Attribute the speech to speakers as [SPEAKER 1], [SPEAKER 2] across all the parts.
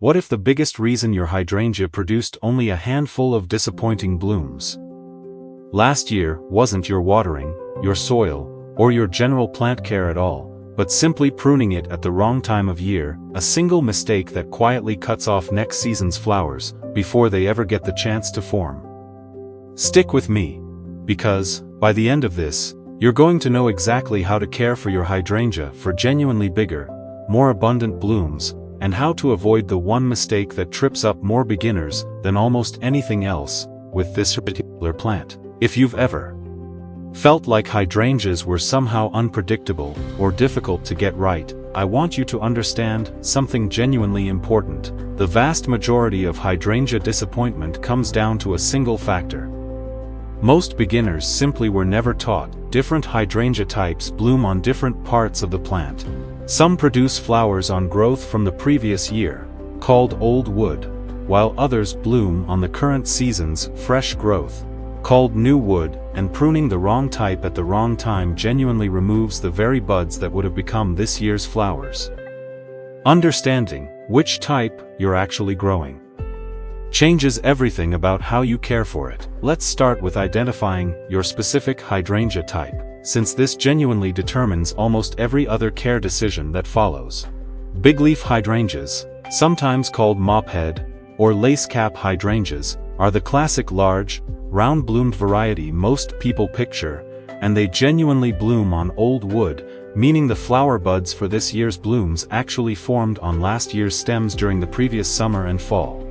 [SPEAKER 1] What if the biggest reason your hydrangea produced only a handful of disappointing blooms last year wasn't your watering, your soil, or your general plant care at all, but simply pruning it at the wrong time of year, a single mistake that quietly cuts off next season's flowers before they ever get the chance to form? Stick with me, because, by the end of this, you're going to know exactly how to care for your hydrangea for genuinely bigger, more abundant blooms, and how to avoid the one mistake that trips up more beginners than almost anything else with this particular plant. If you've ever felt like hydrangeas were somehow unpredictable or difficult to get right, I want you to understand something genuinely important. The vast majority of hydrangea disappointment comes down to a single factor. Most beginners simply were never taught different hydrangea types bloom on different parts of the plant. Some produce flowers on growth from the previous year, called old wood, while others bloom on the current season's fresh growth, called new wood, and pruning the wrong type at the wrong time genuinely removes the very buds that would have become this year's flowers. Understanding which type you're actually growing changes everything about how you care for it. Let's start with identifying your specific hydrangea type, since this genuinely determines almost every other care decision that follows. Bigleaf hydrangeas, sometimes called mophead or lacecap hydrangeas, are the classic large, round-bloomed variety most people picture, and they genuinely bloom on old wood, meaning the flower buds for this year's blooms actually formed on last year's stems during the previous summer and fall.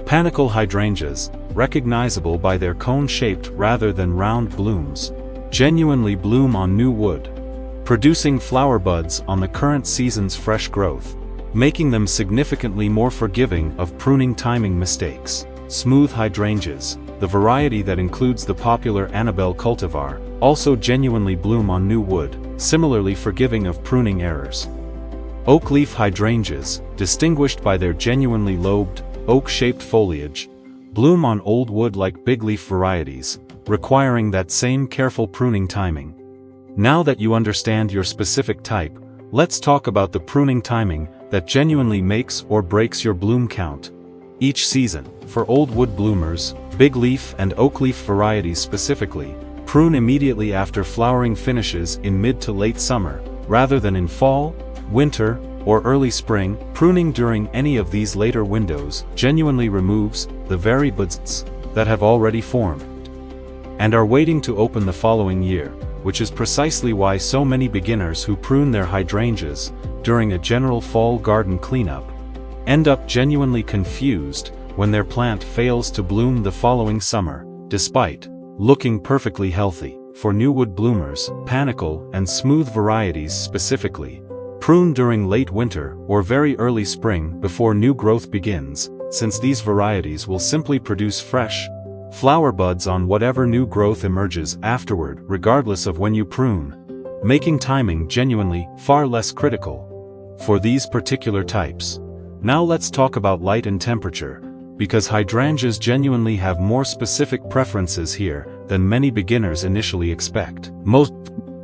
[SPEAKER 1] Panicle hydrangeas, recognizable by their cone-shaped rather than round blooms, genuinely bloom on new wood, producing flower buds on the current season's fresh growth, making them significantly more forgiving of pruning timing mistakes. Smooth hydrangeas, the variety that includes the popular Annabelle cultivar, also genuinely bloom on new wood, similarly forgiving of pruning errors. Oakleaf hydrangeas, distinguished by their genuinely lobed, oak-shaped foliage, bloom on old wood like bigleaf varieties, requiring that same careful pruning timing. Now that you understand your specific type, let's talk about the pruning timing that genuinely makes or breaks your bloom count. Each season, for old wood bloomers, bigleaf and oakleaf varieties specifically, prune immediately after flowering finishes in mid to late summer, rather than in fall, winter, or early spring. Pruning during any of these later windows genuinely removes the very buds that have already formed and are waiting to open the following year, which is precisely why so many beginners who prune their hydrangeas during a general fall garden cleanup end up genuinely confused when their plant fails to bloom the following summer, despite looking perfectly healthy. For new wood bloomers, panicle and smooth varieties specifically, prune during late winter or very early spring before new growth begins, since these varieties will simply produce fresh flower buds on whatever new growth emerges afterward, regardless of when you prune, making timing genuinely far less critical for these particular types. Now let's talk about light and temperature, because hydrangeas genuinely have more specific preferences here than many beginners initially expect. Most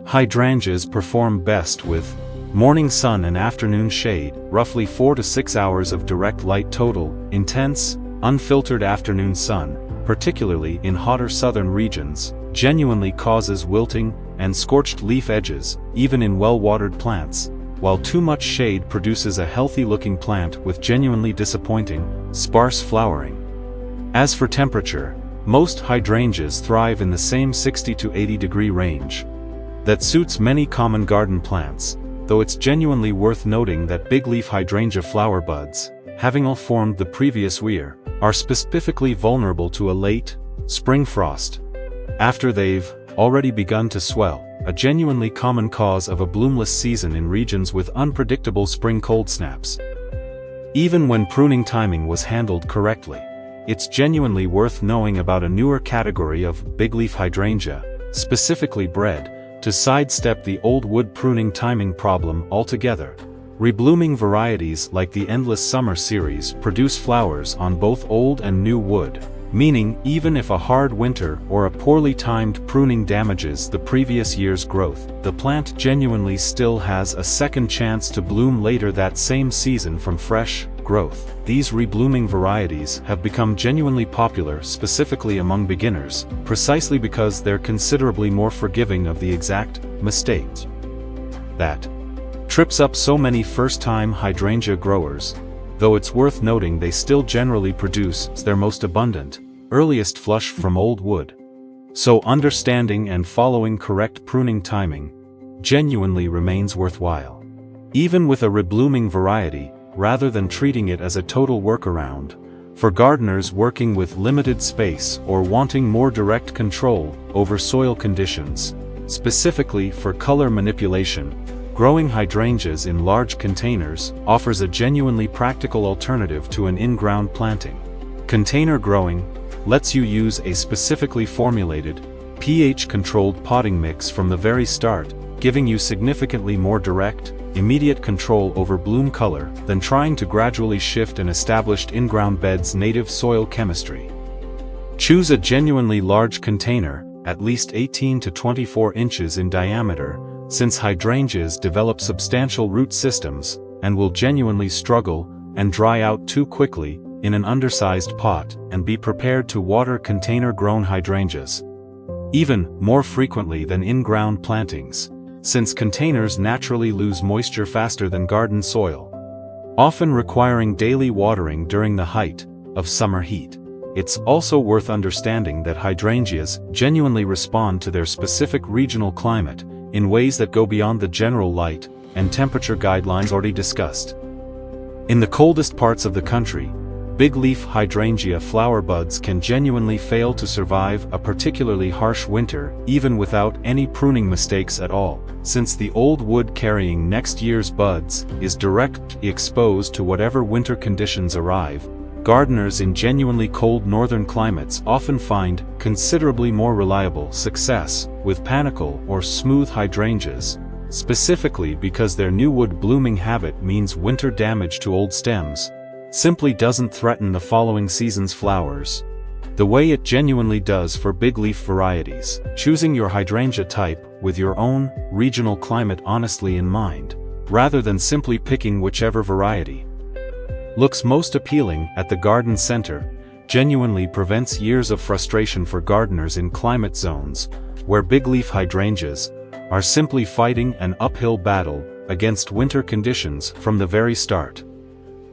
[SPEAKER 1] hydrangeas perform best with morning sun and afternoon shade, roughly 4 to 6 hours of direct light total. Intense, unfiltered afternoon sun, particularly in hotter southern regions, genuinely causes wilting and scorched leaf edges, even in well-watered plants, while too much shade produces a healthy-looking plant with genuinely disappointing, sparse flowering. As for temperature, most hydrangeas thrive in the same 60 to 80 degree range that suits many common garden plants, though it's genuinely worth noting that bigleaf hydrangea flower buds, having all formed the previous year, are specifically vulnerable to a late spring frost after they've already begun to swell, a genuinely common cause of a bloomless season in regions with unpredictable spring cold snaps. Even when pruning timing was handled correctly, it's genuinely worth knowing about a newer category of bigleaf hydrangea, specifically bred to sidestep the old wood pruning timing problem altogether. Reblooming varieties like the Endless Summer series produce flowers on both old and new wood, meaning even if a hard winter or a poorly timed pruning damages the previous year's growth, the plant genuinely still has a second chance to bloom later that same season from fresh, growth. These reblooming varieties have become genuinely popular specifically among beginners, precisely because they're considerably more forgiving of the exact mistakes that trips up so many first-time hydrangea growers, though it's worth noting they still generally produce their most abundant, earliest flush from old wood. So understanding and following correct pruning timing genuinely remains worthwhile. Even with a reblooming variety, rather than treating it as a total workaround, for gardeners working with limited space or wanting more direct control over soil conditions, specifically for color manipulation, growing hydrangeas in large containers offers a genuinely practical alternative to an in-ground planting. Container growing lets you use a specifically formulated, pH-controlled potting mix from the very start, giving you significantly more direct, immediate control over bloom color than trying to gradually shift an established in-ground bed's native soil chemistry. Choose a genuinely large container, at least 18 to 24 inches in diameter, since hydrangeas develop substantial root systems and will genuinely struggle and dry out too quickly in an undersized pot, and be prepared to water container-grown hydrangeas even more frequently than in-ground plantings, since containers naturally lose moisture faster than garden soil, often requiring daily watering during the height of summer heat. It's also worth understanding that hydrangeas genuinely respond to their specific regional climate in ways that go beyond the general light and temperature guidelines already discussed. In the coldest parts of the country, big-leaf hydrangea flower buds can genuinely fail to survive a particularly harsh winter even without any pruning mistakes at all, since the old wood carrying next year's buds is directly exposed to whatever winter conditions arrive. Gardeners in genuinely cold northern climates often find considerably more reliable success with panicle or smooth hydrangeas, specifically because their new wood blooming habit means winter damage to old stems simply doesn't threaten the following season's flowers the way it genuinely does for big leaf varieties. Choosing your hydrangea type with your own regional climate honestly in mind, rather than simply picking whichever variety looks most appealing at the garden center, genuinely prevents years of frustration for gardeners in climate zones where big leaf hydrangeas are simply fighting an uphill battle against winter conditions from the very start.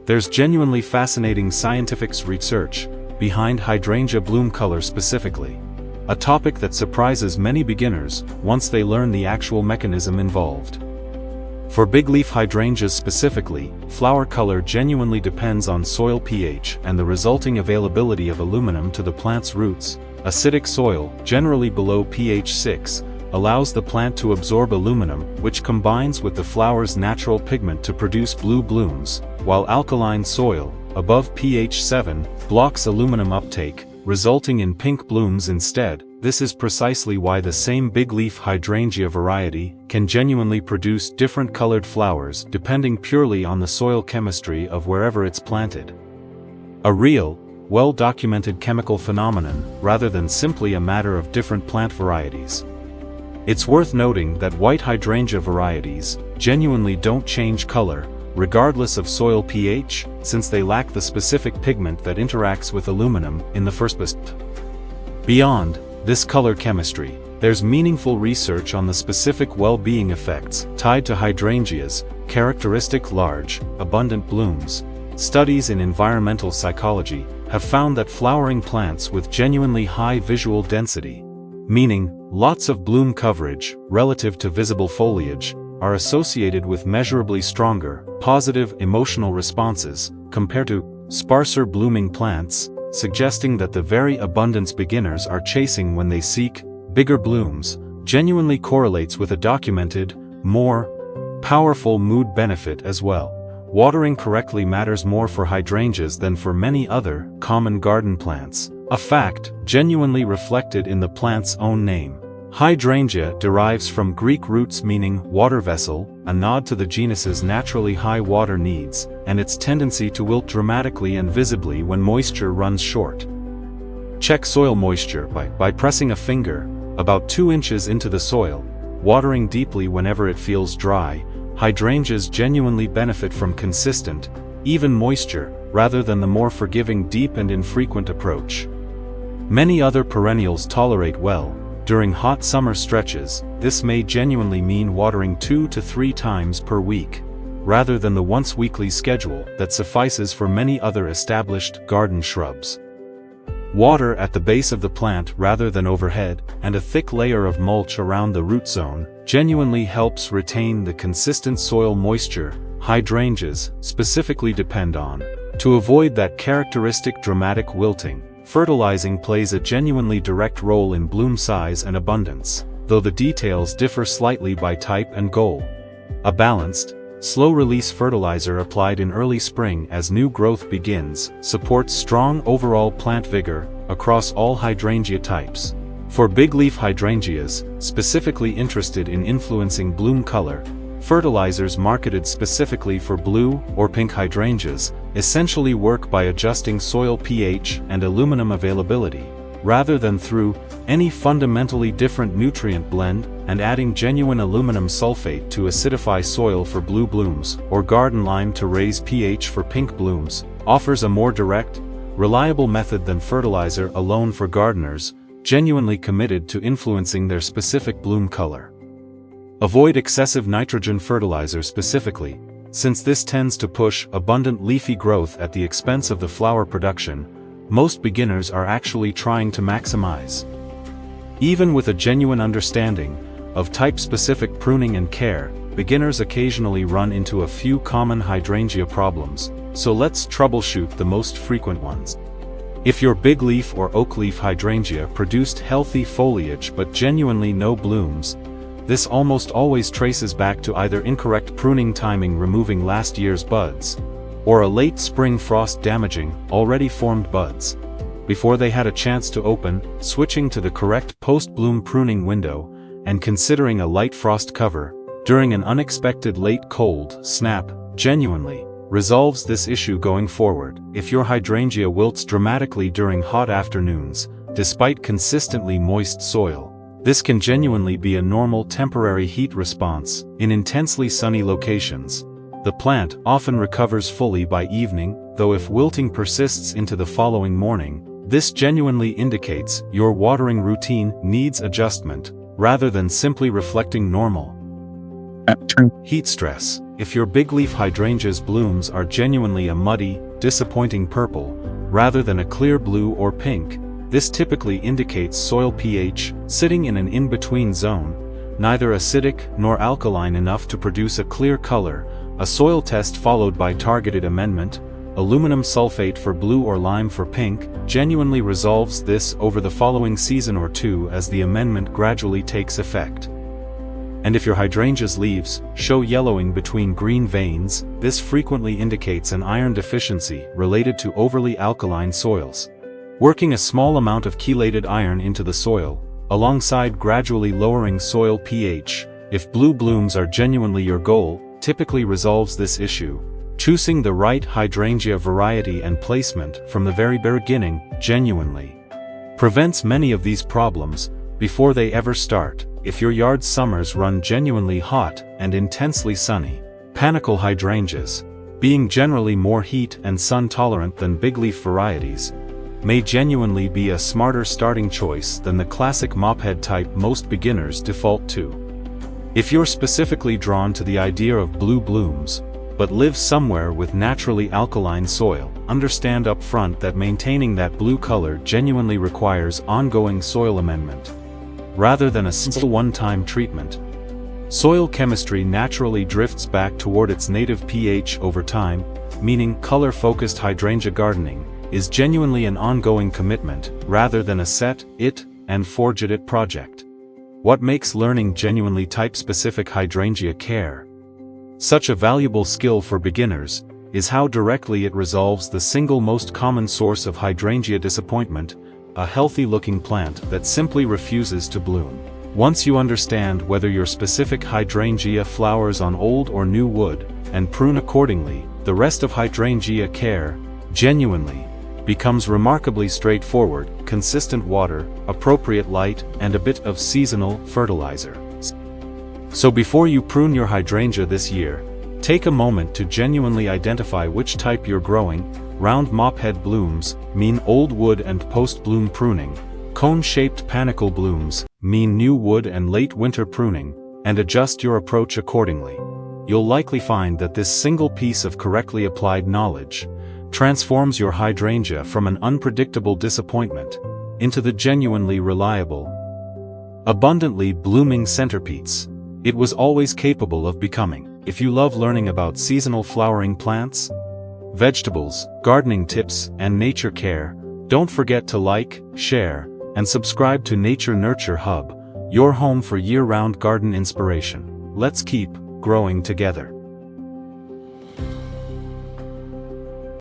[SPEAKER 1] There's genuinely fascinating scientific research behind hydrangea bloom color specifically, a topic that surprises many beginners once they learn the actual mechanism involved. For big leaf hydrangeas specifically, flower color genuinely depends on soil pH and the resulting availability of aluminum to the plant's roots. Acidic soil, generally below pH 6, allows the plant to absorb aluminum, which combines with the flower's natural pigment to produce blue blooms, while alkaline soil, above pH 7, blocks aluminum uptake, resulting in pink blooms instead. This is precisely why the same big leaf hydrangea variety can genuinely produce different colored flowers depending purely on the soil chemistry of wherever it's planted. A real, well-documented chemical phenomenon rather than simply a matter of different plant varieties. It's worth noting that white hydrangea varieties genuinely don't change color, regardless of soil pH, since they lack the specific pigment that interacts with aluminum in the first place. Beyond this color chemistry, there's meaningful research on the specific well-being effects tied to hydrangeas, characteristic large, abundant blooms. Studies in environmental psychology have found that flowering plants with genuinely high visual density, meaning lots of bloom coverage relative to visible foliage, are associated with measurably stronger, positive emotional responses compared to sparser blooming plants, suggesting that the very abundance beginners are chasing when they seek bigger blooms genuinely correlates with a documented, more powerful mood benefit as well. Watering correctly matters more for hydrangeas than for many other common garden plants, a fact genuinely reflected in the plant's own name. Hydrangea derives from Greek roots meaning water vessel, a nod to the genus's naturally high water needs, and its tendency to wilt dramatically and visibly when moisture runs short. Check soil moisture by pressing a finger about 2 inches into the soil, watering deeply whenever it feels dry. Hydrangeas genuinely benefit from consistent, even moisture, rather than the more forgiving deep and infrequent approach. Many other perennials tolerate well. During hot summer stretches, this may genuinely mean watering 2 to 3 times per week, rather than the once-weekly schedule that suffices for many other established garden shrubs. Water at the base of the plant rather than overhead, and a thick layer of mulch around the root zone, genuinely helps retain the consistent soil moisture hydrangeas specifically depend on. To avoid that characteristic dramatic wilting, fertilizing plays a genuinely direct role in bloom size and abundance, though the details differ slightly by type and goal. A balanced, slow-release fertilizer applied in early spring as new growth begins supports strong overall plant vigor across all hydrangea types. For big-leaf hydrangeas, specifically interested in influencing bloom color, fertilizers marketed specifically for blue or pink hydrangeas essentially work by adjusting soil pH and aluminum availability, rather than through any fundamentally different nutrient blend and adding genuine aluminum sulfate to acidify soil for blue blooms or garden lime to raise pH for pink blooms, offers a more direct, reliable method than fertilizer alone for gardeners genuinely committed to influencing their specific bloom color. Avoid excessive nitrogen fertilizer specifically, since this tends to push abundant leafy growth at the expense of the flower production most beginners are actually trying to maximize. Even with a genuine understanding of type-specific pruning and care, beginners occasionally run into a few common hydrangea problems, so let's troubleshoot the most frequent ones. If your big leaf or oak leaf hydrangea produced healthy foliage but genuinely no blooms, this almost always traces back to either incorrect pruning timing removing last year's buds, or a late spring frost damaging already formed buds before they had a chance to open. Switching to the correct post-bloom pruning window and considering a light frost cover during an unexpected late cold snap genuinely resolves this issue going forward. If your hydrangea wilts dramatically during hot afternoons, despite consistently moist soil, this can genuinely be a normal temporary heat response in intensely sunny locations. The plant often recovers fully by evening, though if wilting persists into the following morning, this genuinely indicates your watering routine needs adjustment, rather than simply reflecting normal heat stress. If your big leaf hydrangea's blooms are genuinely a muddy, disappointing purple, rather than a clear blue or pink, this typically indicates soil pH sitting in an in-between zone, neither acidic nor alkaline enough to produce a clear color. A soil test followed by targeted amendment, aluminum sulfate for blue or lime for pink, genuinely resolves this over the following season or two as the amendment gradually takes effect. And if your hydrangea's leaves show yellowing between green veins, this frequently indicates an iron deficiency related to overly alkaline soils. Working a small amount of chelated iron into the soil, alongside gradually lowering soil pH, if blue blooms are genuinely your goal, typically resolves this issue. Choosing the right hydrangea variety and placement from the very beginning genuinely prevents many of these problems before they ever start. If your yard's summers run genuinely hot and intensely sunny, panicle hydrangeas, being generally more heat and sun tolerant than big leaf varieties, may genuinely be a smarter starting choice than the classic mophead type most beginners default to. If you're specifically drawn to the idea of blue blooms, but live somewhere with naturally alkaline soil, understand up front that maintaining that blue color genuinely requires ongoing soil amendment, rather than a simple one-time treatment. Soil chemistry naturally drifts back toward its native pH over time, meaning color-focused hydrangea gardening is genuinely an ongoing commitment, rather than a set it and forget it project. What makes learning genuinely type-specific hydrangea care such a valuable skill for beginners is how directly it resolves the single most common source of hydrangea disappointment, a healthy-looking plant that simply refuses to bloom. Once you understand whether your specific hydrangea flowers on old or new wood, and prune accordingly, the rest of hydrangea care genuinely becomes remarkably straightforward: consistent water, appropriate light, and a bit of seasonal fertilizer. So before you prune your hydrangea this year, Take a moment to genuinely identify which type you're growing. Round mophead blooms mean old wood and post-bloom pruning. Cone-shaped panicle blooms mean new wood and late winter pruning, and adjust your approach accordingly. You'll likely find that this single piece of correctly applied knowledge transforms your hydrangea from an unpredictable disappointment into the genuinely reliable, abundantly blooming centerpiece it was always capable of becoming. If you love learning about seasonal flowering plants, vegetables, gardening tips, and nature care, don't forget to like, share, and subscribe to Nature Nurture Hub, your home for year-round garden inspiration. Let's keep growing together.